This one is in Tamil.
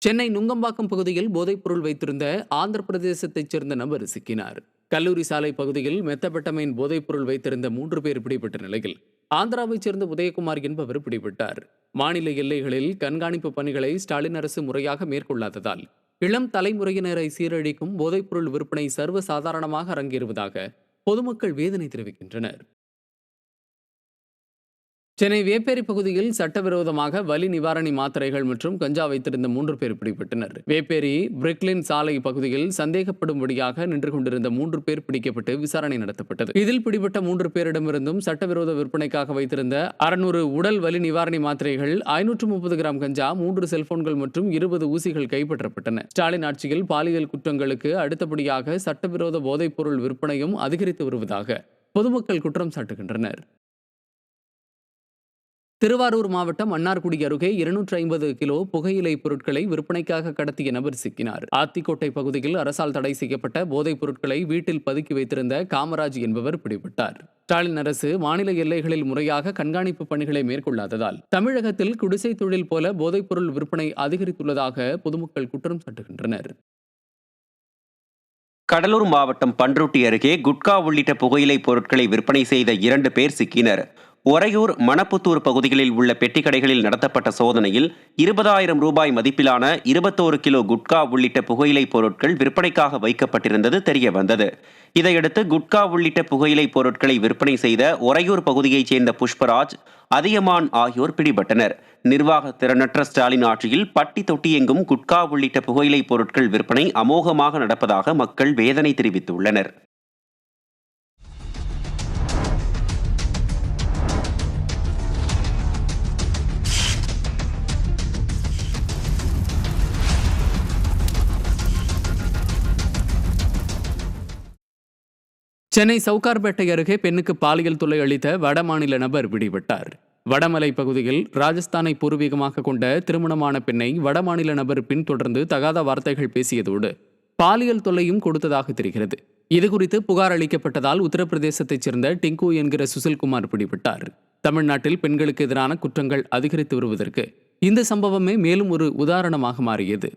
சென்னை நுங்கம்பாக்கம் பகுதியில் போதைப்பொருள் வைத்திருந்த ஆந்திர பிரதேசத்தைச் சேர்ந்த நபர் சிக்கினார். கல்லூரி சாலை பகுதியில் மெத்தபெட்டமைன் போதைப்பொருள் வைத்திருந்த 3 பேர் பிடிபட்ட நிலையில் ஆந்திராவைச் சேர்ந்த உதயகுமார் என்பவர் பிடிபட்டார். மாநில எல்லைகளில் கண்காணிப்பு பணிகளை ஸ்டாலின் அரசு முறையாக மேற்கொள்ளாததால் இளம் தலைமுறையினரை சீரழிக்கும் போதைப்பொருள் விற்பனை சர்வசாதாரணமாக அரங்கேறுவதாக பொதுமக்கள் வேதனை தெரிவிக்கின்றனர். சென்னை வேப்பேரி பகுதியில் சட்டவிரோதமாக வலி நிவாரணி மாத்திரைகள் மற்றும் கஞ்சா வைத்திருந்த 3 பேர் பிடிபட்டனர். வேப்பேரி பிரிக்லின் சாலை பகுதியில் சந்தேகப்படும்படியாக நின்று கொண்டிருந்த 3 பேர் பிடிக்கப்பட்டு விசாரணை நடத்தப்பட்டது. இதில் பிடிபட்ட 3 பேரிடமிருந்தும் சட்டவிரோத விற்பனைக்காக வைத்திருந்த 600 உடல் வலி நிவாரணி மாத்திரைகள், 530 கிராம் கஞ்சா, 3 செல்போன்கள் மற்றும் 20 ஊசிகள் கைப்பற்றப்பட்டன. ஸ்டாலின் ஆட்சியில் பாலியல் குற்றங்களுக்கு அடுத்தபடியாக சட்டவிரோத போதைப்பொருள் விற்பனையும் அதிகரித்து வருவதாக பொதுமக்கள் குற்றம் சாட்டுகின்றனர். திருவாரூர் மாவட்டம் மன்னார்குடி அருகே 250 கிலோ புகையிலை பொருட்களை விற்பனைக்காக கடத்திய நபர் சிக்கினார். ஆத்திக்கோட்டை பகுதியில் அரசால் தடை செய்யப்பட்ட போதைப் பொருட்களை வீட்டில் பதுக்கி வைத்திருந்த காமராஜ் என்பவர் பிடிபட்டார். ஸ்டாலின் அரசு மாநில எல்லைகளில் முறையாக கண்காணிப்பு பணிகளை மேற்கொள்ளாததால் தமிழகத்தில் குடிசை தொழில் போல போதைப்பொருள் விற்பனை அதிகரித்துள்ளதாக பொதுமக்கள் குற்றம் சாட்டுகின்றனர். கடலூர் மாவட்டம் பண்ருட்டி அருகே குட்கா உள்ளிட்ட புகையிலை பொருட்களை விற்பனை செய்த 2 பேர் சிக்கினர். ஒரையூர், மணப்புத்தூர் பகுதிகளில் உள்ள பெட்டிக்கடைகளில் நடத்தப்பட்ட சோதனையில் 20,000 ரூபாய் மதிப்பிலான 21 கிலோ குட்கா உள்ளிட்ட புகையிலை பொருட்கள் விற்பனைக்காக வைக்கப்பட்டிருந்தது தெரியவந்தது. இதையடுத்து குட்கா உள்ளிட்ட புகையிலை பொருட்களை விற்பனை செய்த ஒரையூர் பகுதியைச் சேர்ந்த புஷ்பராஜ், அதியமான் ஆகியோர் பிடிபட்டனர். நிர்வாக திறனற்ற ஸ்டாலின் ஆட்சியில் பட்டி தொட்டி எங்கும் குட்கா உள்ளிட்ட புகையிலை பொருட்கள் விற்பனை அமோகமாக நடப்பதாக மக்கள் வேதனை தெரிவித்துள்ளனர். சென்னை சவுகார்பேட்டை அருகே பெண்ணுக்கு பாலியல் தொல்லை அளித்த வடமாநில நபர் பிடிபட்டார். வடமலை பகுதியில் ராஜஸ்தானை பூர்வீகமாக கொண்ட திருமணமான பெண்ணை வடமாநில நபர் பின்தொடர்ந்து தகாத வார்த்தைகள் பேசியதோடு பாலியல் தொல்லையும் கொடுத்ததாக தெரிகிறது. இதுகுறித்து புகார் அளிக்கப்பட்டதால் உத்தரப்பிரதேசத்தைச் சேர்ந்த டிங்கு என்கிற சுசில்குமார் பிடிபட்டார். தமிழ்நாட்டில் பெண்களுக்கு எதிரான குற்றங்கள் அதிகரித்து வருவதற்கு இந்த சம்பவமே மேலும் ஒரு உதாரணமாக மாறியது.